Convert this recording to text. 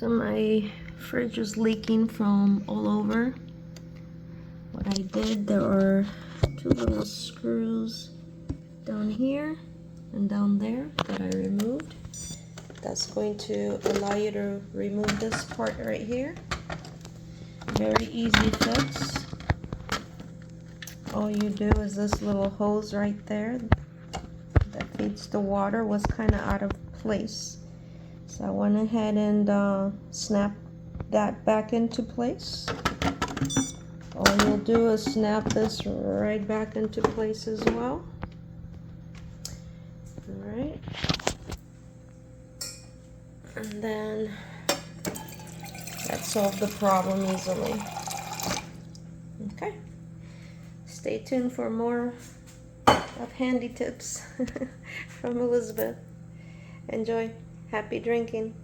So my fridge was leaking from all over. What I did, there are two little screws down here and down there that I removed. That's going to allow you to remove this part right here. Very easy fix. All you do is this little hose right there that feeds the water was kind of out of place. So I went ahead and snapped that back into place. All you'll do is snap this right back into place as well. Alright. And then that solved the problem easily. Okay. Stay tuned for more of handy tips from Elizabeth. Enjoy. Happy drinking.